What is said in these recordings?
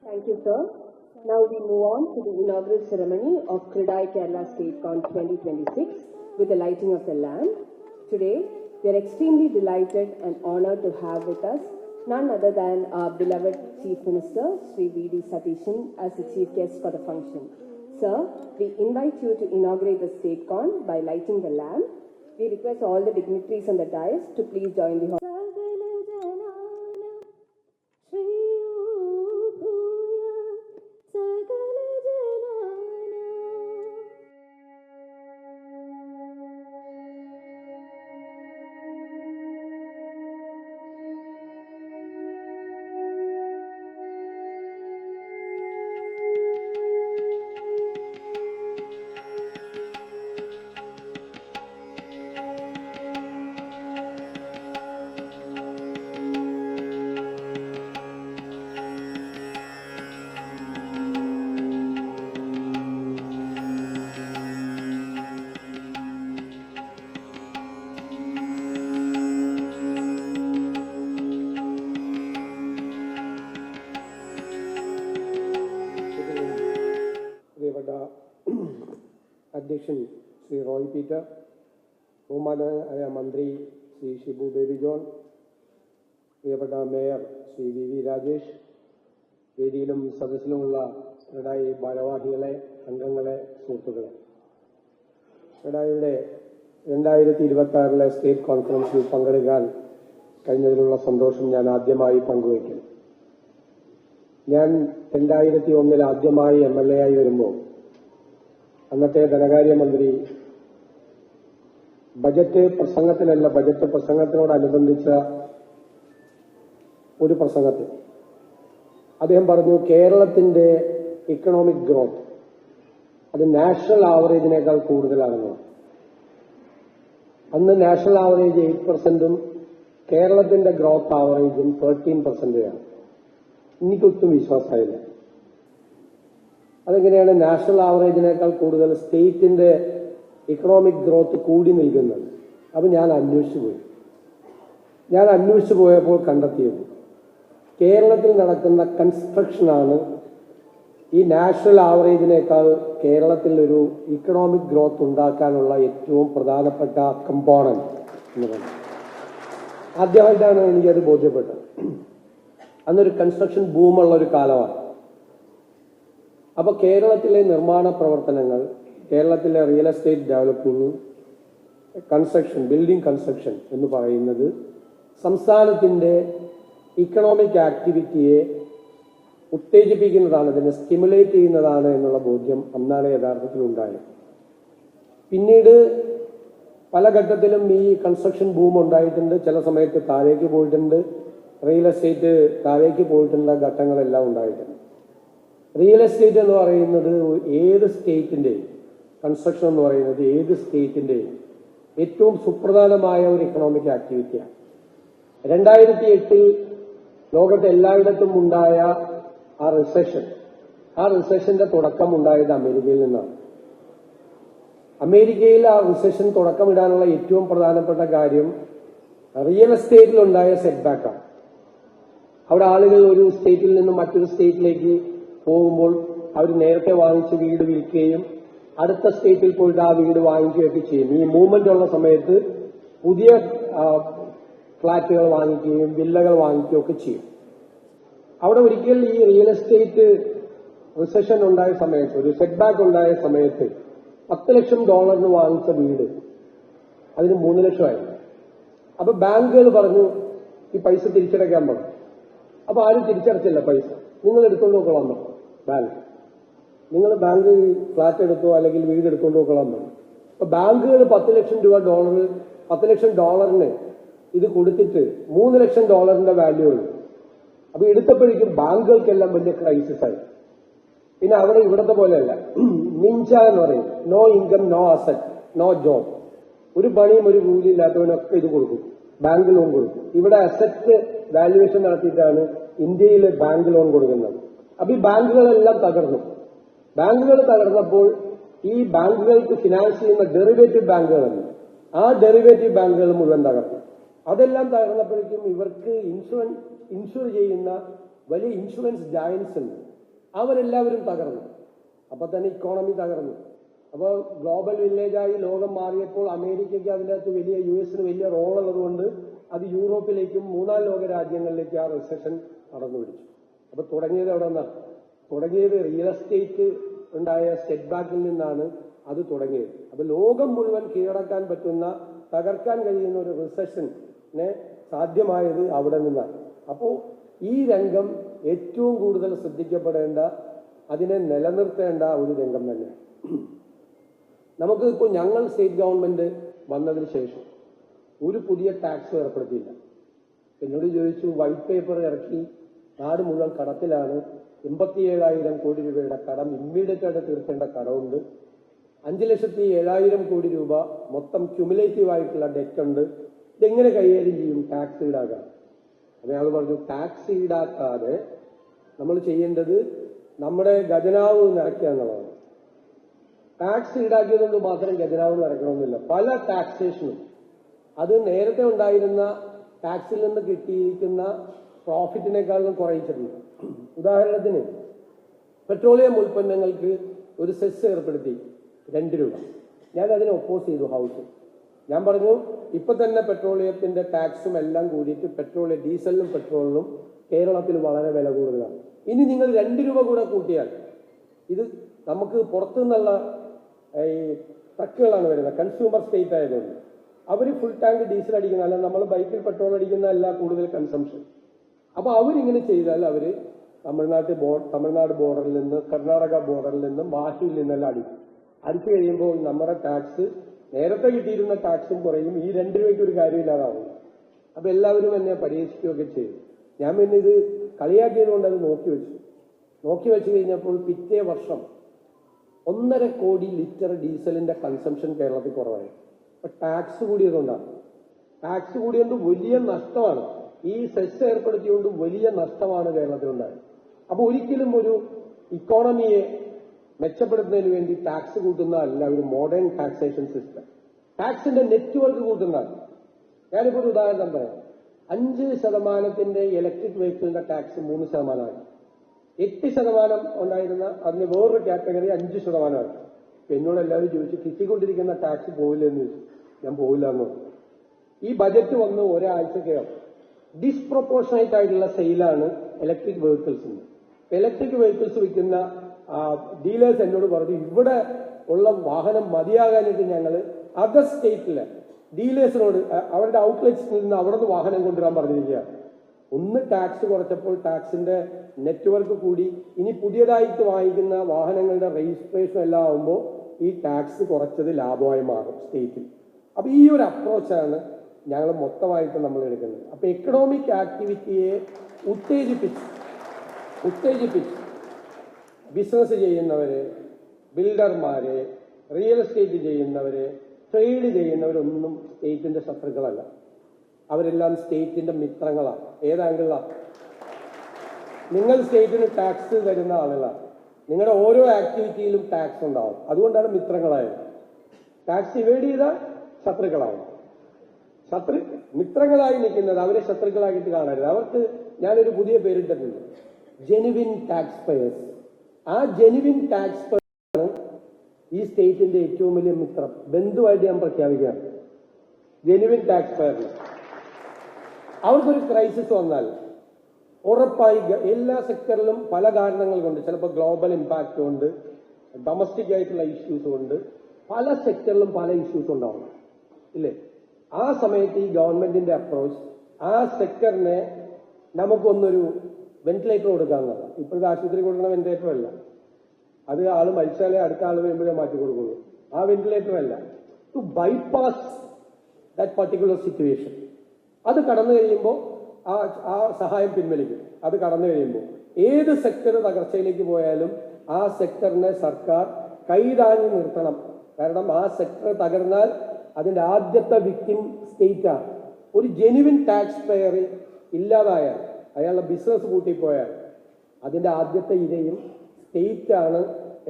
Thank you, sir. Now we move on to the inaugural ceremony of CRIDAI Kerala StateCon 2026 with the lighting of the lamp. Today, we are extremely delighted and honored to have with us none other than our beloved Chief Minister, Sri V.D. Satheesan, as the chief guest for the function. Sir, we invite you to inaugurate the StateCon by lighting the lamp. We request all the dignitaries on the dais to please join the അധ്യക്ഷൻ Shri Roy Peter, ബഹുമാനായ മന്ത്രി Shri Shibu baby John, പ്രിയപ്പെട്ട mayor Shri V Rajesh, വേദിയിലും സദസ്സിലുമുള്ള ക്രിഡായി ഭാരവാഹികളെ, അംഗങ്ങളെ, സുഹൃത്തുക്കളെ, ക്രിഡായിയുടെ 2026 state കോൺഫറൻസിൽ പങ്കെടുക്കാൻ കഴിഞ്ഞതിലുള്ള സന്തോഷം ഞാൻ ആദ്യമായി പങ്കുവയ്ക്കുന്നു. ഞാൻ 2001 ആദ്യമായി MLA ആയി വരുമ്പോൾ അന്നത്തെ ധനകാര്യമന്ത്രി ബജറ്റ് പ്രസംഗത്തിനോടനുബന്ധിച്ച ഒരു പ്രസംഗത്തിൽ അദ്ദേഹം പറഞ്ഞു, കേരളത്തിന്റെ ഇക്കണോമിക് ഗ്രോത്ത് അത് നാഷണൽ ആവറേജിനേക്കാൾ കൂടുതലാണെന്ന്. അന്ന് നാഷണൽ ആവറേജ് 8%, കേരളത്തിന്റെ ഗ്രോത്ത് ആവറേജും 13%. എനിക്കൊട്ടും വിശ്വാസമായില്ല. അതെങ്ങനെയാണ് നാഷണൽ ആവറേജിനേക്കാൾ കൂടുതൽ സ്റ്റേറ്റിന്റെ ഇക്കണോമിക് ഗ്രോത്ത് കൂടി നിൽക്കുന്നത്? അപ്പൊ ഞാൻ അന്വേഷിച്ചു പോയപ്പോൾ കണ്ടെത്തിയത് കേരളത്തിൽ നടക്കുന്ന കൺസ്ട്രക്ഷനാണ് ഈ നാഷണൽ ആവറേജിനേക്കാൾ കേരളത്തിൽ ഒരു ഇക്കണോമിക് ഗ്രോത്ത് ഉണ്ടാക്കാനുള്ള ഏറ്റവും പ്രധാനപ്പെട്ട കമ്പോണന്റ് എന്ന് പറയുന്നത്. ആദ്യമായിട്ടാണ് എനിക്കത് ബോധ്യപ്പെട്ടത്. അന്നൊരു കൺസ്ട്രക്ഷൻ ബൂമുള്ള ഒരു കാലമാണ്. അപ്പോൾ കേരളത്തിലെ നിർമ്മാണ പ്രവർത്തനങ്ങൾ, കേരളത്തിലെ real estate developing, building construction എന്ന് പറയുന്നത് സംസ്ഥാനത്തിന്റെ ഇക്കണോമിക് ആക്ടിവിറ്റിയെ ഉത്തേജിപ്പിക്കുന്നതാണ്, അതിനെ സ്റ്റിമുലേറ്റ് ചെയ്യുന്നതാണ് എന്നുള്ള ബോധ്യം അന്നാണ് യഥാർത്ഥത്തിൽ ഉണ്ടായത്. പിന്നീട് പല ഘട്ടത്തിലും ഈ കൺസ്ട്രക്ഷൻ ബൂം ഉണ്ടായിട്ടുണ്ട്. ചില സമയത്ത് താഴേക്ക് പോയിട്ടുണ്ട്, റിയൽ എസ്റ്റേറ്റ് താഴേക്ക് പോയിട്ടുള്ള ഘട്ടങ്ങളെല്ലാം ഉണ്ടായിട്ടുണ്ട്. റിയൽ എസ്റ്റേറ്റ് എന്ന് പറയുന്നത് ഏത് സ്റ്റേറ്റിന്റെയും, കൺസ്ട്രക്ഷൻ എന്ന് പറയുന്നത് ഏത് സ്റ്റേറ്റിന്റെയും ഏറ്റവും സുപ്രധാനമായ ഒരു ഇക്കണോമിക് ആക്ടിവിറ്റിയാണ്. 2008 ലോകത്തെ എല്ലായിടത്തും ഉണ്ടായ ആ റിസഷന്റെ തുടക്കം ഉണ്ടായത് അമേരിക്കയിൽ നിന്നാണ്. അമേരിക്കയിൽ ആ റിസഷൻ തുടക്കമിടാനുള്ള ഏറ്റവും പ്രധാനപ്പെട്ട കാര്യം റിയൽ എസ്റ്റേറ്റിലുണ്ടായ സെറ്റ്ബാക്കാണ്. അവിടെ ആളുകൾ ഒരു സ്റ്റേറ്റിൽ നിന്നും മറ്റൊരു സ്റ്റേറ്റിലേക്ക് പോകുമ്പോൾ അവർ നേരത്തെ വാങ്ങിച്ച് വീട് വിൽക്കുകയും അടുത്ത സ്റ്റേറ്റിൽ പോയിട്ട് ആ വീട് വാങ്ങിക്കുകയൊക്കെ ചെയ്യും. ഈ മൂവ്മെന്റ് ഉള്ള സമയത്ത് പുതിയ ഫ്ളാറ്റുകൾ വാങ്ങിക്കുകയും വില്ലകൾ വാങ്ങിക്കുകയൊക്കെ ചെയ്യും. അവിടെ ഒരിക്കൽ ഈ റിയൽ എസ്റ്റേറ്റ് റിസഷൻ ഉണ്ടായ സമയത്ത്, ഒരു സെറ്റ്ബാക്ക് ഉണ്ടായ സമയത്ത് $10 ലക്ഷം വാങ്ങിച്ച വീട് അതിന് 3 ലക്ഷമായിരുന്നു. അപ്പൊ ബാങ്കുകൾ പറഞ്ഞു ഈ പൈസ തിരിച്ചടയ്ക്കാൻ പറഞ്ഞു. അപ്പൊ ആരും തിരിച്ചടച്ചില്ല പൈസ. നിങ്ങൾ എടുത്തോണ്ട് നോക്കണം പറഞ്ഞു ബാങ്ക് ഫ്ലാറ്റ് എടുത്തോ അല്ലെങ്കിൽ വീട് എടുത്തോണ്ട് നോക്കണം പറഞ്ഞു. അപ്പൊ ബാങ്കുകൾ $10 ലക്ഷം ഇത് കൊടുത്തിട്ട് $3 ലക്ഷം വാല്യൂ ഉള്ളു. അപ്പൊ എടുത്തപ്പോഴേക്കും ബാങ്കുകൾക്കെല്ലാം വലിയ ക്രൈസിസ് ആയി. പിന്നെ അവിടെ ഇവിടത്തെ പോലെയല്ല, നിഞ്ച എന്ന് പറയും, no income no asset no job. ഒരു പണിയും ഒരു കൂലിയില്ലാത്തവനൊക്കെ ഇത് കൊടുക്കും, ബാങ്ക് ലോൺ കൊടുക്കും. ഇവിടെ അസറ്റ് വാല്യുവേഷൻ നടത്തിയിട്ടാണ് ഇന്ത്യയിൽ ബാങ്ക് ലോൺ കൊടുക്കുന്നത്. അപ്പൊ ഈ ബാങ്കുകളെല്ലാം തകർന്നു. ബാങ്കുകൾ തകർന്നപ്പോൾ ഈ ബാങ്കുകൾക്ക് ഫിനാൻസ് ചെയ്യുന്ന ഡെറിവേറ്റീവ് ബാങ്കുകളുണ്ട്, ആ ഡെറിവേറ്റീവ് ബാങ്കുകൾ മുഴുവൻ തകർന്നു. അതെല്ലാം തകർന്നപ്പോഴേക്കും ഇവർക്ക് ഇൻഷുർ ചെയ്യുന്ന വലിയ ഇൻഷുറൻസ് ജയൻസ് ഉണ്ട്, അവരെല്ലാവരും തകർന്നു. അപ്പൊ തന്നെ ഇക്കോണമി തകർന്നു. അപ്പോൾ ഗ്ലോബൽ വില്ലേജായി ലോകം മാറിയപ്പോൾ അമേരിക്കയ്ക്ക് അതിൻ്റെ അകത്ത് വലിയ US-ന് വലിയ റോൾ ഉള്ളതുകൊണ്ട് അത് യൂറോപ്പിലേക്കും മൂന്നാം ലോക രാജ്യങ്ങളിലേക്ക് ആ റിസഷൻ നടന്നു പിടിച്ചു. അപ്പൊ തുടങ്ങിയത് എവിടെ നിന്നാണ്? തുടങ്ങിയത് റിയൽ എസ്റ്റേറ്റ് ഉണ്ടായ സെറ്റ് ബാക്കിൽ നിന്നാണ് അത് തുടങ്ങിയത്. അപ്പൊ ലോകം മുഴുവൻ കീഴടക്കാൻ പറ്റുന്ന, തകർക്കാൻ കഴിയുന്ന ഒരു റിസഷനെ സാധ്യമായത് അവിടെ നിന്നാണ്. അപ്പോൾ ഈ രംഗം ഏറ്റവും കൂടുതൽ ശ്രദ്ധിക്കപ്പെടേണ്ട, അതിനെ നിലനിർത്തേണ്ട ഒരു രംഗം തന്നെയാണ്. നമുക്ക് ഇപ്പോൾ ഞങ്ങൾ സ്റ്റേറ്റ് ഗവൺമെന്റ് വന്നതിന് ശേഷം ഒരു പുതിയ ടാക്സ് ഏർപ്പെടുത്തിയില്ല. എന്നോട് ചോദിച്ചു, വൈറ്റ് പേപ്പർ ഇറക്കി നാട് മുഴുവൻ കടത്തിലാണ്, 87,000 കോടി രൂപയുടെ കടം ഇമ്മീഡിയറ്റ് ആയിട്ട് തീർക്കേണ്ട കടമുണ്ട്, 5,07,000 കോടി രൂപ മൊത്തം ക്യുമുലേറ്റീവ് ആയിട്ടുള്ള ഡെറ്റ് ഉണ്ട്, ഇതെങ്ങനെ കൈകാര്യം ചെയ്യും ടാക്സ് ഈടാക്കാൻ? അപ്പൊ അയാൾ പറഞ്ഞു, ടാക്സ് ഈടാക്കാതെ നമ്മൾ ചെയ്യേണ്ടത് നമ്മുടെ ഖജനാവ് നിറയ്ക്കുക എന്നുള്ളതാണ്. ടാക്സ് ഈടാക്കിയതുകൊണ്ട് മാത്രം ഖജനാവ് നിറയ്ക്കണമെന്നില്ല. പല ടാക്സേഷനും അത് നേരത്തെ ഉണ്ടായിരുന്ന ടാക്സിൽ നിന്ന് കിട്ടിയിരിക്കുന്ന പ്രോഫിറ്റിനേക്കാളും കുറയിച്ചിട്ടുണ്ട്. ഉദാഹരണത്തിന് പെട്രോളിയം ഉൽപ്പന്നങ്ങൾക്ക് ഒരു സെസ് ഏർപ്പെടുത്തി 2 രൂപ. ഞാൻ അതിനെ ഒപ്പോസ് ചെയ്തു ഹൗസ്. ഞാൻ പറഞ്ഞു, ഇപ്പൊ തന്നെ പെട്രോളിയത്തിന്റെ ടാക്സും എല്ലാം കൂടിയിട്ട് ഡീസലിനും പെട്രോളിനും കേരളത്തിൽ വളരെ വില കൂടുതലാണ്. ഇനി നിങ്ങൾ 2 രൂപ കൂടെ കൂട്ടിയാൽ ഇത് നമുക്ക് പുറത്തുനിന്നുള്ള ഈ ട്രക്കുകളാണ് വരുന്നത്, കൺസ്യൂമർ സ്റ്റേറ്റ് ആയതുകൊണ്ട് അവർ ഫുൾ ടാങ്ക് ഡീസൽ അടിക്കുന്ന, അല്ല നമ്മൾ ബൈക്കിൽ പെട്രോൾ അടിക്കുന്ന അല്ല കൂടുതൽ കൺസംഷൻ. അപ്പൊ അവരിങ്ങനെ ചെയ്താൽ അവര് തമിഴ്നാട് ബോർഡറിൽ നിന്ന്, കർണാടക ബോർഡറിൽ നിന്ന്, മാഹിയിൽ നിന്നെല്ലാം അടിച്ചു കഴിയുമ്പോൾ നമ്മുടെ ടാക്സ്, നേരത്തെ കിട്ടിയിരുന്ന ടാക്സും കുറയും, ഈ 2 രൂപയ്ക്ക് ഒരു കാര്യമില്ലാതാവും. അപ്പൊ എല്ലാവരും എന്നെ പരിഹസിക്കുകയൊക്കെ ചെയ്തു. ഞാൻ പിന്നെ ഇത് കളിയാക്കിയത് കൊണ്ട് അത് നോക്കി വെച്ച് കഴിഞ്ഞപ്പോൾ പിറ്റേ വർഷം 1.5 കോടി ലിറ്റർ ഡീസലിന്റെ കൺസംഷൻ കേരളത്തിൽ കുറവായി. അപ്പൊ ടാക്സ് കൂടിയതുകൊണ്ടാണ്. ടാക്സ് കൂടിയതുകൊണ്ട് വലിയ നഷ്ടമാണ്, ഈ സെസ് ഏർപ്പെടുത്തിയുകൊണ്ട് വലിയ നഷ്ടമാണ് കേരളത്തിലുണ്ടായത്. അപ്പൊ ഒരിക്കലും ഒരു ഇക്കോണമിയെ മെച്ചപ്പെടുത്തുന്നതിന് വേണ്ടി ടാക്സ് കൂട്ടുന്നതല്ല ഒരു മോഡേൺ ടാക്സേഷൻ സിസ്റ്റം. ടാക്സിന്റെ നെറ്റ്വർക്ക് കൂട്ടുന്നതാണ്. ഞാനിപ്പോ ഒരു ഉദാഹരണം പറയാം. 5% ഇലക്ട്രിക് വെഹിക്കിളിന്റെ ടാക്സ് 3%. 8% ഉണ്ടായിരുന്ന അതിന് വേറൊരു കാറ്റഗറി 5%. എന്നോട് എല്ലാവരും ചോദിച്ചു, കിട്ടിക്കൊണ്ടിരിക്കുന്ന ടാക്സ് പോവില്ലെന്ന് ചോദിച്ചു. ഞാൻ പോവില്ല എന്ന് പറഞ്ഞു. ഈ ബജറ്റ് വന്ന് ഒരാഴ്ചക്കകം ഡിസ്പ്രൊപ്പോർഷനേറ്റ് ആയിട്ടുള്ള സെയിലാണ് ഇലക്ട്രിക് വെഹിക്കിൾസിന്. ഇലക്ട്രിക് വെഹിക്കിൾസ് വിൽക്കുന്ന ഡീലേഴ്സ് എന്നോട് പറഞ്ഞു, ഇവിടെ ഉള്ള വാഹനം മതിയാകാനായിട്ട് ഞങ്ങൾ അതർ സ്റ്റേറ്റിലെ ഡീലേഴ്സിനോട് അവരുടെ ഔട്ട്ലെറ്റ്സിൽ നിന്ന് അവിടെ നിന്ന് വാഹനം കൊണ്ടുവരാൻ പറഞ്ഞിരിക്കുകയാണ്. ഒന്ന് ടാക്സ് കുറച്ചപ്പോൾ ടാക്സിന്റെ നെറ്റ്വർക്ക് കൂടി. ഇനി പുതിയതായിട്ട് വാങ്ങിക്കുന്ന വാഹനങ്ങളുടെ രജിസ്ട്രേഷൻ എല്ലാം ആകുമ്പോൾ ഈ ടാക്സ് കുറച്ചത് ലാഭമായി മാറും സ്റ്റേറ്റിൽ. അപ്പൊ ഈ ഒരു അപ്രോച്ചാണ് ഞങ്ങൾ മൊത്തമായിട്ട് നമ്മൾ എടുക്കുന്നത്. അപ്പൊ എക്കണോമിക് ആക്ടിവിറ്റിയെ ഉത്തേജിപ്പിച്ച് ബിസിനസ് ചെയ്യുന്നവര്, ബിൽഡർമാര്, റിയൽ എസ്റ്റേറ്റ് ചെയ്യുന്നവര്, ട്രേഡ് ചെയ്യുന്നവരൊന്നും സ്റ്റേറ്റിന്റെ ശത്രുക്കളല്ല. അവരെല്ലാം സ്റ്റേറ്റിന്റെ മിത്രങ്ങളാണ്. ഏതാങ്കിളാണ്? നിങ്ങൾ സ്റ്റേറ്റിന് ടാക്സ് തരുന്ന ആളുകളാണ്. നിങ്ങളുടെ ഓരോ ആക്ടിവിറ്റിയിലും ടാക്സ് ഉണ്ടാവും. അതുകൊണ്ടാണ് മിത്രങ്ങളായത്. ടാക്സ് ഇവേഡ് ചെയ്താൽ ശത്രുക്കളാവും. മിത്രങ്ങളായി നിൽക്കുന്നത് അവരെ ശത്രുക്കളാക്കിയിട്ട് കാണരുത്. അവർക്ക് ഞാനൊരു പുതിയ പേരിട്ടിട്ടുണ്ട്, ജെനുവിൻ ടാക്സ് പേയേഴ്സ്. ആ ജെനുവിൻ ടാക്സ് പേയേഴ്സാണ് ഈ സ്റ്റേറ്റിന്റെ ഏറ്റവും വലിയ മിത്രം. ബന്ധുവായിട്ട് ഞാൻ പ്രഖ്യാപിക്കുകയാണ് ജെനുവിൻ ടാക്സ് പേയറിന്. അവർക്കൊരു ക്രൈസിസ് വന്നാൽ ഉറപ്പായി എല്ലാ സെക്ടറിലും പല കാരണങ്ങൾ കൊണ്ട്, ചിലപ്പോൾ ഗ്ലോബൽ ഇമ്പാക്ട് കൊണ്ട്, ഡൊമസ്റ്റിക് ആയിട്ടുള്ള ഇഷ്യൂസ് കൊണ്ട്, പല സെക്ടറിലും പല ഇഷ്യൂസ് ഉണ്ടാവും, ഇല്ലേ? ആ സമയത്ത് ഈ ഗവൺമെന്റിന്റെ അപ്രോച്ച് ആ സെക്ടറിനെ നമുക്കൊന്നൊരു വെന്റിലേറ്റർ കൊടുക്കാവുന്നതാണ്. ഇപ്പോഴത്തെ ആശുപത്രി കൊടുക്കുന്ന വെന്റിലേറ്റർ അല്ല, അത് ആള് മരിച്ചാലേ അടുത്ത ആള് വരുമ്പോഴേ മാറ്റി കൊടുക്കുള്ളൂ. ആ വെന്റിലേറ്റർ അല്ല, to bypass that particular situation. അത് കടന്നു കഴിയുമ്പോൾ ആ സഹായം പിൻവലിക്കും. അത് കടന്നു കഴിയുമ്പോൾ ഏത് സെക്ടർ തകർച്ചയിലേക്ക് പോയാലും ആ സെക്ടറിനെ സർക്കാർ കൈതാങ്ങി നിർത്തണം. കാരണം ആ സെക്ടർ തകർന്നാൽ അതിൻ്റെ ആദ്യത്തെ വിക്ടിം സ്റ്റേറ്റാണ്. ഒരു ജെനുവിൻ ടാക്സ് പെയർ ഇല്ലാതായാൽ, അയാളുടെ ബിസിനസ് കൂട്ടിപ്പോയാൽ അതിൻ്റെ ആദ്യത്തെ ഇരയും സ്റ്റേറ്റാണ്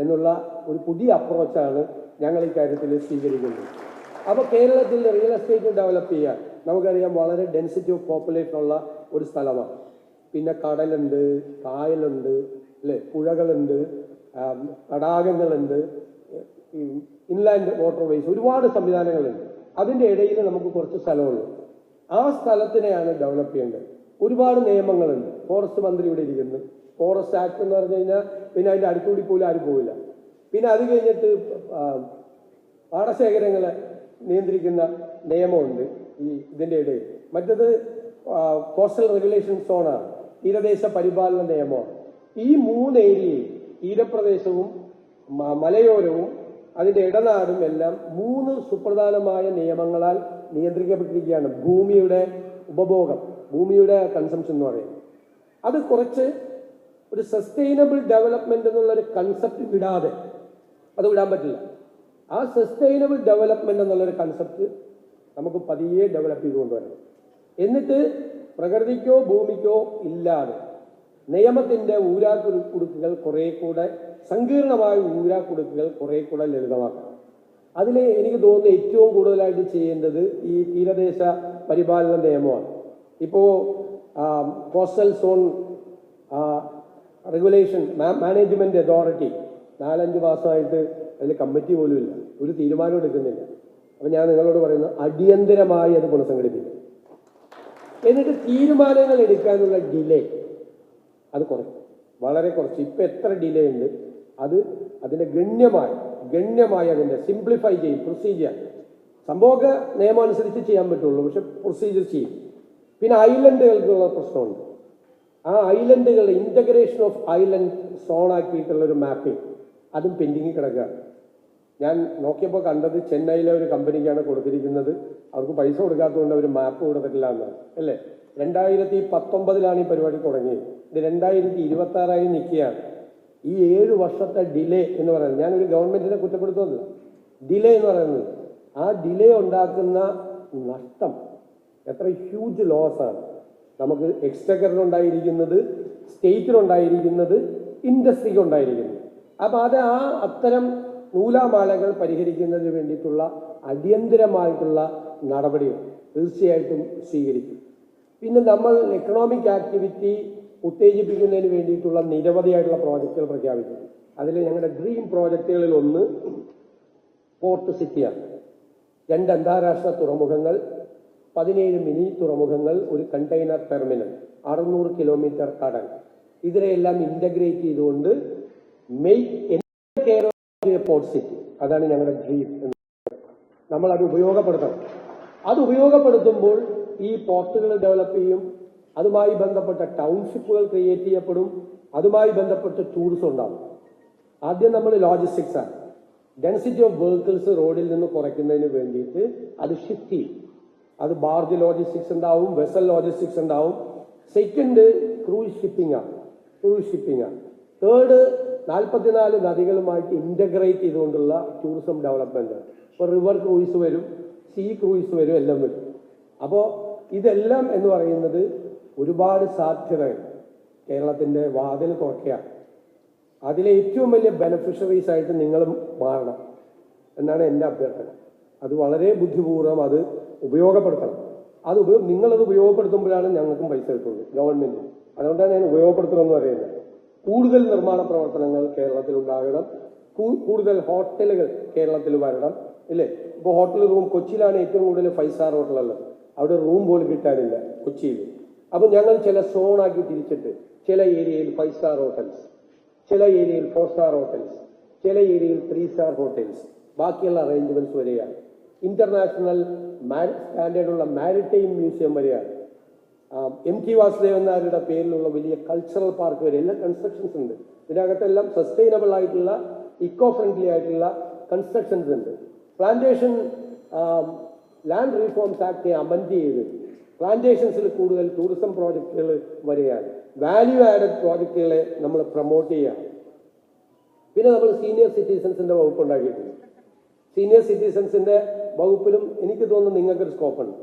എന്നുള്ള ഒരു പുതിയ അപ്രോച്ചാണ് ഞങ്ങൾ ഈ കാര്യത്തിൽ സ്വീകരിക്കുന്നത്. അപ്പോൾ കേരളത്തിൽ റിയൽ എസ്റ്റേറ്റ് ഡെവലപ്പ് ചെയ്യാൻ നമുക്കറിയാം വളരെ ഡെൻസിറ്റി ഓഫ് പോപ്പുലേഷൻ ഉള്ള ഒരു സ്ഥലമാണ്. പിന്നെ കടലുണ്ട്, കായലുണ്ട്, അല്ലേ, പുഴകളുണ്ട്, തടാകങ്ങളുണ്ട്, ഇൻലാൻഡ് വാട്ടർവേസ്, ഒരുപാട് സംവിധാനങ്ങളുണ്ട്. അതിൻ്റെ ഇടയിൽ നമുക്ക് കുറച്ച് സ്ഥലമുള്ളൂ. ആ സ്ഥലത്തിനെയാണ് ഡെവലപ്പ് ചെയ്യേണ്ടത്. ഒരുപാട് നിയമങ്ങളുണ്ട്. ഫോറസ്റ്റ് മന്ത്രി ഇവിടെ ഇരിക്കുന്നു. ഫോറസ്റ്റ് ആക്ട് എന്ന് പറഞ്ഞു കഴിഞ്ഞാൽ പിന്നെ അതിൻ്റെ അടുത്തുകൂടി പോലും ആരും പോവില്ല. പിന്നെ അത് കഴിഞ്ഞിട്ട് പാടശേഖരങ്ങളെ നിയന്ത്രിക്കുന്ന നിയമമുണ്ട് ഇതിൻ്റെ ഇടയിൽ. മറ്റത് കോസ്റ്റൽ റെഗുലേഷൻ സോണാണ്, തീരദേശ പരിപാലന നിയമമാണ്. ഈ 3 ഏരിയയിൽ, തീരപ്രദേശവും മലയോരവും അതിൻ്റെ ഇടനാടും എല്ലാം 3 സുപ്രധാനമായ നിയമങ്ങളാൽ നിയന്ത്രിക്കപ്പെട്ടിരിക്കുകയാണ്. ഭൂമിയുടെ ഉപഭോഗം, ഭൂമിയുടെ കൺസംഷൻ എന്ന് പറയുന്നത്. അത് കുറച്ച് ഒരു സസ്റ്റൈനബിൾ ഡെവലപ്മെന്റ് എന്നുള്ളൊരു കൺസെപ്റ്റ് വിടാതെ, അത് വിടാൻ പറ്റില്ല. ആ സസ്റ്റൈനബിൾ ഡെവലപ്മെന്റ് എന്നുള്ളൊരു കൺസെപ്റ്റ് നമുക്ക് പതിയെ ഡെവലപ്പ് ചെയ്ത് കൊണ്ടുവരണം. എന്നിട്ട് പ്രകൃതിക്കോ ഭൂമിക്കോ ഇല്ലാതെ നിയമത്തിൻ്റെ ഊരാക്കുടുക്കുകൾ കുറെ കൂടെ, സങ്കീർണമായ ഊരാക്കുടുക്കുകൾ കുറെ കൂടെ ലളിതമാക്കണം. അതിൽ എനിക്ക് തോന്നുന്നു ഏറ്റവും കൂടുതലായിട്ട് ചെയ്യേണ്ടത് ഈ തീരദേശ പരിപാലന നിയമമാണ്. ഇപ്പോൾ coastal zone regulation management authority 4-5 മാസമായിട്ട് അതിൽ കമ്മിറ്റി പോലും ഇല്ല, ഒരു തീരുമാനം എടുക്കുന്നില്ല. അപ്പം ഞാൻ നിങ്ങളോട് പറയുന്നത് അടിയന്തരമായി അത് പുനഃസംഘടിപ്പിക്കും. എന്നിട്ട് തീരുമാനങ്ങൾ എടുക്കാനുള്ള ഡിലേ അത് കുറയ്ക്കും, വളരെ കുറച്ച്. ഇപ്പം എത്ര ഡിലേ ഉണ്ട് അത് അതിൻ്റെ ഗണ്യമായി അതിൻ്റെ സിംപ്ലിഫൈ ചെയ്യും. പ്രൊസീജിയർ സംഭവമൊക്കെ നിയമം അനുസരിച്ച് ചെയ്യാൻ പറ്റുള്ളൂ, പക്ഷെ പ്രൊസീജിയർ ചെയ്യും. പിന്നെ ഐലൻഡുകൾക്കുള്ള പ്രശ്നമുണ്ട്. ആ ഐലൻഡുകളുടെ ഇൻ്റഗ്രേഷൻ ഓഫ് ഐലൻഡ് സോണാക്കിയിട്ടുള്ള ഒരു മാപ്പിംഗ് അതും പെൻഡിങ്ങിൽ കിടക്കുകയാണ്. ഞാൻ നോക്കിയപ്പോൾ കണ്ടത് ചെന്നൈയിലെ ഒരു കമ്പനിക്കാണ് കൊടുത്തിരിക്കുന്നത്. അവർക്ക് പൈസ കൊടുക്കാത്തതുകൊണ്ട് അവർ മാപ്പ് കൊടുത്തിട്ടില്ല എന്നാണ്, അല്ലേ. 2019 ഈ പരിപാടി തുടങ്ങിയത്. ഇത് 2026 നിൽക്കുകയാണ്. ഈ 7 വർഷത്തെ ഡിലേ എന്ന് പറയുന്നത്, ഞാനൊരു ഗവൺമെന്റിനെ കുറ്റപ്പെടുത്തുന്നില്ല, ഡിലേ എന്ന് പറയുന്നത്, ആ ഡിലേ ഉണ്ടാക്കുന്ന നഷ്ടം എത്ര ഹ്യൂജ് ലോസാണ് നമുക്ക് എക്സ്ചക്കറിനുണ്ടായിരിക്കുന്നത്, സ്റ്റേറ്റിനുണ്ടായിരിക്കുന്നത്, ഇൻഡസ്ട്രിക്ക് ഉണ്ടായിരിക്കുന്നത്. അപ്പം അത് അത്തരം നൂലാമാലകൾ പരിഹരിക്കുന്നതിന് വേണ്ടിയിട്ടുള്ള അടിയന്തരമായിട്ടുള്ള നടപടികൾ തീർച്ചയായിട്ടും സ്വീകരിക്കും. പിന്നെ നമ്മൾ എക്കണോമിക് ആക്ടിവിറ്റി ഉത്തേജിപ്പിക്കുന്നതിന് വേണ്ടിയിട്ടുള്ള നിരവധിയായിട്ടുള്ള പ്രോജക്റ്റുകൾ പ്രഖ്യാപിക്കുന്നു. അതിൽ ഞങ്ങളുടെ ഡ്രീം പ്രോജക്റ്റുകളിൽ ഒന്ന് പോർട്ട് സിറ്റിയാണ്. 2 അന്താരാഷ്ട്ര തുറമുഖങ്ങൾ, 17 മിനി തുറമുഖങ്ങൾ, ഒരു കണ്ടെയ്നർ ടെർമിനൽ, 600 കിലോമീറ്റർ കടൽ, ഇതിനെയെല്ലാം ഇന്റഗ്രേറ്റ് ചെയ്തുകൊണ്ട് പോർട്ട് സിറ്റി, അതാണ് ഞങ്ങളുടെ ഡ്രീം. നമ്മൾ അത് ഉപയോഗപ്പെടുത്തണം. അത് ഉപയോഗപ്പെടുത്തുമ്പോൾ ഈ പോർട്ടുകൾ ഡെവലപ്പ് ചെയ്യും, അതുമായി ബന്ധപ്പെട്ട ടൗൺഷിപ്പുകൾ ക്രിയേറ്റ് ചെയ്യപ്പെടും, അതുമായി ബന്ധപ്പെട്ട ടൂറിസം ഉണ്ടാകും. ആദ്യം നമ്മൾ ലോജിസ്റ്റിക്സ് ആണ്. ഡെൻസിറ്റി ഓഫ് വെഹിക്കിൾസ് റോഡിൽ നിന്ന് കുറയ്ക്കുന്നതിന് വേണ്ടിയിട്ട് അത് ഷിഫ്റ്റ് ചെയ്യും. അത് ബാർജ് ലോജിസ്റ്റിക്സ് ഉണ്ടാവും, വെസൽ ലോജിസ്റ്റിക്സ് ഉണ്ടാവും. സെക്കൻഡ് ക്രൂയിസ് ഷിപ്പിംഗ് ആണ്. തേർഡ് 44 നദികളുമായിട്ട് ഇന്റഗ്രേറ്റ് ചെയ്തുകൊണ്ടുള്ള ടൂറിസം ഡെവലപ്മെന്റ്. ഇപ്പോൾ റിവർ ക്രൂയിസ് വരും, സീ ക്രൂയിസ് വരും, എല്ലാം വരും. അപ്പോൾ ഇതെല്ലാം എന്ന് പറയുന്നത് ഒരുപാട് സാധ്യതകൾ കേരളത്തിന്റെ വാതിൽ തുറക്കുകയാണ്. അതിലെ ഏറ്റവും വലിയ ബെനഫിഷ്യറീസ് ആയിട്ട് നിങ്ങളും മാറണം എന്നാണ് എൻ്റെ അഭ്യർത്ഥന. അത് വളരെ ബുദ്ധിപൂർവ്വം അത് ഉപയോഗപ്പെടുത്തണം. നിങ്ങളത് ഉപയോഗപ്പെടുത്തുമ്പോഴാണ് ഞങ്ങൾക്കും പൈസ കിട്ടുള്ളൂ, ഗവൺമെന്റ്. അതുകൊണ്ടാണ് ഞാൻ ഉപയോഗപ്പെടുത്തണമെന്ന് പറയുന്നത്. കൂടുതൽ നിർമ്മാണ പ്രവർത്തനങ്ങൾ കേരളത്തിൽ ഉണ്ടാകണം, കൂടുതൽ ഹോട്ടലുകൾ കേരളത്തിൽ വരണം, ഇല്ലേ. ഇപ്പോൾ ഹോട്ടൽ റൂം കൊച്ചിയിലാണ് ഏറ്റവും കൂടുതൽ 5 സ്റ്റാർ ഹോട്ടലുള്ളത്. അവിടെ റൂം പോലും കിട്ടാനില്ല കൊച്ചിയിൽ. അപ്പം ഞങ്ങൾ ചില സോണാക്കി തിരിച്ചിട്ട് ചില ഏരിയയിൽ 5 സ്റ്റാർ ഹോട്ടൽസ്, ചില ഏരിയയിൽ 4 സ്റ്റാർ ഹോട്ടൽസ്, ചില ഏരിയയിൽ 3 സ്റ്റാർ ഹോട്ടൽസ്, ബാക്കിയുള്ള അറേഞ്ച്മെന്റ്സ് വരികയാണ്. ഇന്റർനാഷണൽ സ്റ്റാൻഡേർഡുള്ള മാരിടൈം മ്യൂസിയം വരികയാണ്. MT വാസുദേവൻ നായരുടെ പേരിലുള്ള വലിയ കൾച്ചറൽ പാർക്ക് വരെ എല്ലാ കൺസ്ട്രക്ഷൻസ് ഉണ്ട്. ഇതിനകത്തെല്ലാം സസ്റ്റൈനബിൾ ആയിട്ടുള്ള, ഇക്കോ ഫ്രണ്ട്ലി ആയിട്ടുള്ള കൺസ്ട്രക്ഷൻസ് ഉണ്ട്. Plantation land reforms act amend ചെയ്ത് പ്ലാന്റേഷൻസിൽ കൂടുതൽ ടൂറിസം പ്രോജക്റ്റുകൾ വരികയാണ്. വാല്യൂ ആഡഡ് പ്രോജക്റ്റുകളെ നമ്മൾ പ്രൊമോട്ട് ചെയ്യുകയാണ്. പിന്നെ നമ്മൾ സീനിയർ സിറ്റിസൺസിന്റെ വകുപ്പ് ഉണ്ടാക്കിയിട്ടുണ്ട്. സീനിയർ സിറ്റിസൺസിന്റെ വകുപ്പിലും എനിക്ക് തോന്നുന്നു നിങ്ങൾക്കൊരു സ്കോപ്പുണ്ട്.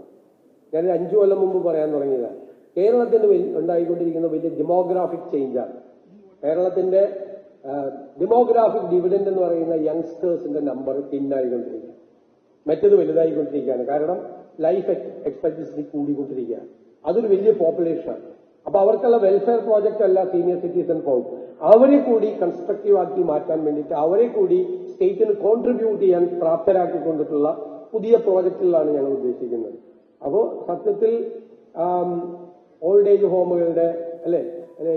ഞാൻ 5 കൊല്ലം മുമ്പ് പറയാൻ തുടങ്ങിയതാണ്. കേരളത്തിന് ഉണ്ടായിക്കൊണ്ടിരിക്കുന്ന വലിയ ഡെമോഗ്രാഫിക് ചേഞ്ചാണ്. കേരളത്തിന്റെ ഡെമോഗ്രാഫിക് ഡിവിഡൻഡ് എന്ന് പറയുന്ന യങ്സ്റ്റേഴ്സിന്റെ നമ്പർ പിന്നായിക്കൊണ്ടിരിക്കുകയാണ്. മറ്റത് വലുതായിക്കൊണ്ടിരിക്കുകയാണ്. കാരണം ലൈഫ് എക്സ്പെക്ടൻസി കൂടിക്കൊണ്ടിരിക്കുകയാണ്. അതൊരു വലിയ പോപ്പുലേഷനാണ്. അപ്പൊ അവർക്കുള്ള വെൽഫെയർ പ്രോജക്റ്റ് അല്ല സീനിയർ സിറ്റിസൺ വകുപ്പ്. അവരെ കൂടി കൺസ്ട്രക്റ്റീവ് ആക്കി മാറ്റാൻ വേണ്ടിയിട്ട് അവരെ കൂടി സ്റ്റേറ്റിന് കോൺട്രിബ്യൂട്ട് ചെയ്യാൻ പ്രാപ്തരാക്കിക്കൊണ്ടിട്ടുള്ള പുതിയ പ്രോജക്റ്റുകളാണ് ഞങ്ങൾ ഉദ്ദേശിക്കുന്നത്. അപ്പോൾ സത്യത്തിൽ ഓൾഡ് ഏജ് ഹോമുകളുടെ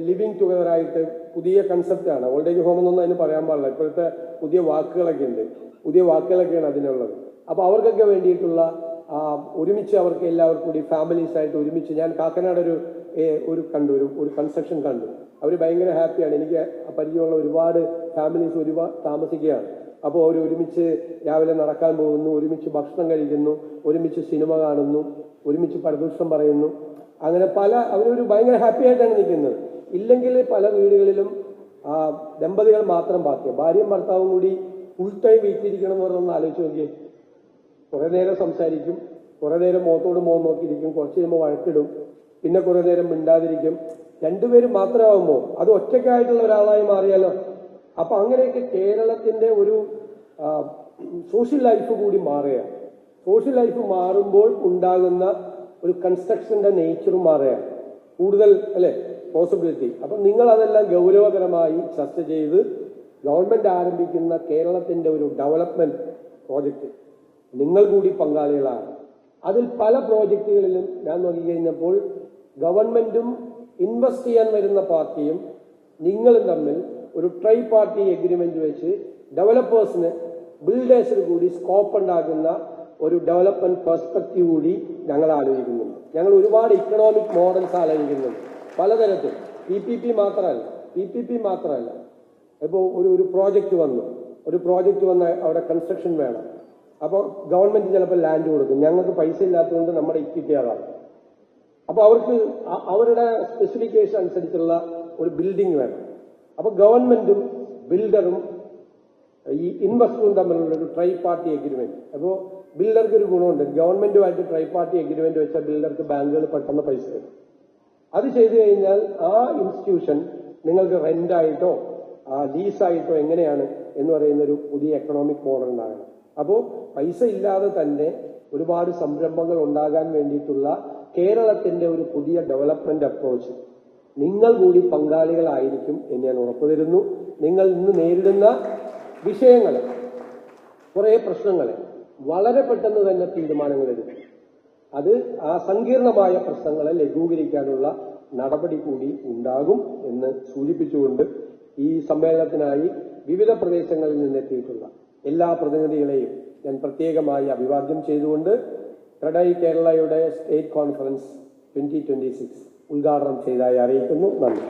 ലിവിങ് ടുഗദർ ആയിട്ട് പുതിയ കൺസെപ്റ്റാണ്. ഓൾഡ് ഏജ് ഹോം എന്നൊന്നും അതിന് പറയാൻ പാടില്ല. ഇപ്പോഴത്തെ പുതിയ വാക്കുകളൊക്കെയാണ് അതിനുള്ളത്. അപ്പോൾ അവർക്കൊക്കെ വേണ്ടിയിട്ടുള്ള ഒരുമിച്ച് അവർക്ക് എല്ലാവർക്കും കൂടി ഫാമിലീസ് ആയിട്ട് ഒരുമിച്ച് ഞാൻ കാക്കനാട് ഒരു കൺസ്ട്രക്ഷൻ കണ്ടു. അവർ ഭയങ്കര ഹാപ്പിയാണ്. എനിക്ക് പരിചയമുള്ള ഒരുപാട് ഫാമിലീസ് താമസിക്കുകയാണ്. അപ്പോൾ അവർ ഒരുമിച്ച് രാവിലെ നടക്കാൻ പോകുന്നു, ഒരുമിച്ച് ഭക്ഷണം കഴിക്കുന്നു, ഒരുമിച്ച് സിനിമ കാണുന്നു, ഒരുമിച്ച് പരദൂഷണം പറയുന്നു. അങ്ങനെ അവരൊരു ഭയങ്കര ഹാപ്പി ആയിട്ടാണ് നിൽക്കുന്നത്. ഇല്ലെങ്കിൽ പല വീടുകളിലും ദമ്പതികൾ മാത്രം ബാക്കിയാണ്. ഭാര്യയും ഭർത്താവും കൂടി ഫുൾ ടൈം വീട്ടിലിരിക്കണം എന്ന് പറഞ്ഞൊന്ന് ആലോചിച്ച് നോക്കിയേ. കുറെ നേരം സംസാരിക്കും, കുറെ നേരം മുഖത്തോട് മുഖം നോക്കിയിരിക്കും, കുറച്ച് കഴിയുമ്പോൾ വഴക്കിടും, പിന്നെ കുറെ നേരം മിണ്ടാതിരിക്കും. രണ്ടുപേരും മാത്രമാകുമ്പോൾ അത് ഒറ്റയ്ക്കായിട്ടുള്ള ഒരാളായി മാറിയാലോ. അപ്പൊ അങ്ങനെയൊക്കെ കേരളത്തിന്റെ ഒരു സോഷ്യൽ ലൈഫ് കൂടി മാറുകയാണ്. സോഷ്യൽ ലൈഫ് മാറുമ്പോൾ ഉണ്ടാകുന്ന ഒരു കൺസ്ട്രക്ഷന്റെ നേച്ചറും മാറുകയാണ്. കൂടുതൽ പോസിബിലിറ്റി. അപ്പൊ നിങ്ങൾ അതെല്ലാം ഗൗരവകരമായി ചർച്ച ചെയ്ത് ഗവൺമെന്റ് ആരംഭിക്കുന്ന കേരളത്തിന്റെ ഒരു ഡെവലപ്മെന്റ് പ്രോജക്റ്റ് നിങ്ങൾ കൂടി പങ്കാളികളാണ്. അതിൽ പല പ്രോജക്റ്റുകളിലും ഞാൻ നോക്കിക്കഴിഞ്ഞപ്പോൾ ഗവൺമെന്റും ഇൻവെസ്റ്റ് ചെയ്യാൻ വരുന്ന പാർട്ടിയും നിങ്ങളും തമ്മിൽ ഒരു ട്രൈ പാർട്ടി എഗ്രിമെന്റ് വെച്ച് ഡെവലപ്പേഴ്സിന് ബിൽഡേഴ്സിന് കൂടി സ്കോപ്പ് ഉണ്ടാക്കുന്ന ഒരു ഡെവലപ്മെന്റ് പെർസ്പെക്റ്റീവ് കൂടി ഞങ്ങൾ ആലോചിക്കുന്നുണ്ട്. ഞങ്ങൾ ഒരുപാട് ഇക്കണോമിക് മോഡൽസ് ആലോചിക്കുന്നുണ്ട് പലതരത്തിൽ. PPP മാത്രമല്ല. ഇപ്പോൾ ഒരു പ്രോജക്റ്റ് വന്നു അവിടെ കൺസ്ട്രക്ഷൻ വേണം. അപ്പോൾ ഗവൺമെന്റ് ചിലപ്പോൾ ലാൻഡ് കൊടുക്കും. ഞങ്ങൾക്ക് പൈസ ഇല്ലാത്തതുകൊണ്ട് നമ്മുടെ ഇക്വിറ്റി ആകാം. അപ്പോൾ അവർക്ക് അവരുടെ സ്പെസിഫിക്കേഷൻ അനുസരിച്ചുള്ള ഒരു ബിൽഡിംഗ് വേണം. അപ്പോൾ ഗവൺമെന്റും ബിൽഡറും ഈ ഇൻവെസ്റ്ററും തമ്മിലുള്ള ഒരു ട്രൈ പാർട്ടി എഗ്രിമെന്റ്. അപ്പോൾ ബിൽഡർക്ക് ഒരു ഗുണമുണ്ട്. ഗവൺമെന്റുമായിട്ട് ട്രൈ പാർട്ടി എഗ്രിമെന്റ് വെച്ചാൽ ബിൽഡർക്ക് ബാങ്കുകൾ പെട്ടെന്ന് പൈസ തരും. അത് ചെയ്തു കഴിഞ്ഞാൽ ആ ഇൻസ്റ്റിറ്റ്യൂഷൻ നിങ്ങൾക്ക് റെന്റായിട്ടോ ലീസായിട്ടോ എങ്ങനെയാണ് എന്ന് പറയുന്ന ഒരു പുതിയ എക്കണോമിക് മോഡൽ ഉണ്ടാകണം. അപ്പോൾ പൈസ ഇല്ലാതെ തന്നെ ഒരുപാട് സംരംഭങ്ങൾ ഉണ്ടാകാൻ വേണ്ടിയിട്ടുള്ള കേരളത്തിന്റെ ഒരു പുതിയ ഡെവലപ്മെന്റ് അപ്രോച്ച് നിങ്ങൾ കൂടി പങ്കാളികളായിരിക്കും എന്ന് ഞാൻ ഉറപ്പുതരുന്നു. നിങ്ങൾ ഇന്ന് നേരിടുന്ന വിഷയങ്ങൾ, കുറെ പ്രശ്നങ്ങൾ വളരെ പെട്ടെന്ന് തന്നെ തീരുമാനങ്ങൾ എടുക്കും. അത് ആ സങ്കീർണമായ പ്രശ്നങ്ങളെ ലഘൂകരിക്കാനുള്ള നടപടി കൂടി ഉണ്ടാകും എന്ന് സൂചിപ്പിച്ചുകൊണ്ട് ഈ സമ്മേളനത്തിനായി വിവിധ പ്രദേശങ്ങളിൽ നിന്നെത്തിയിട്ടുള്ള എല്ലാ പ്രതിനിധികളെയും ഞാൻ പ്രത്യേകമായി അഭിവാദ്യം ചെയ്തുകൊണ്ട് ക്രെഡായ് കേരളയുടെ സ്റ്റേറ്റ് കോൺഫറൻസ് 2026 ഉദ്ഘാടനം ചെയ്തതായി അറിയിക്കുന്നു. നന്ദി.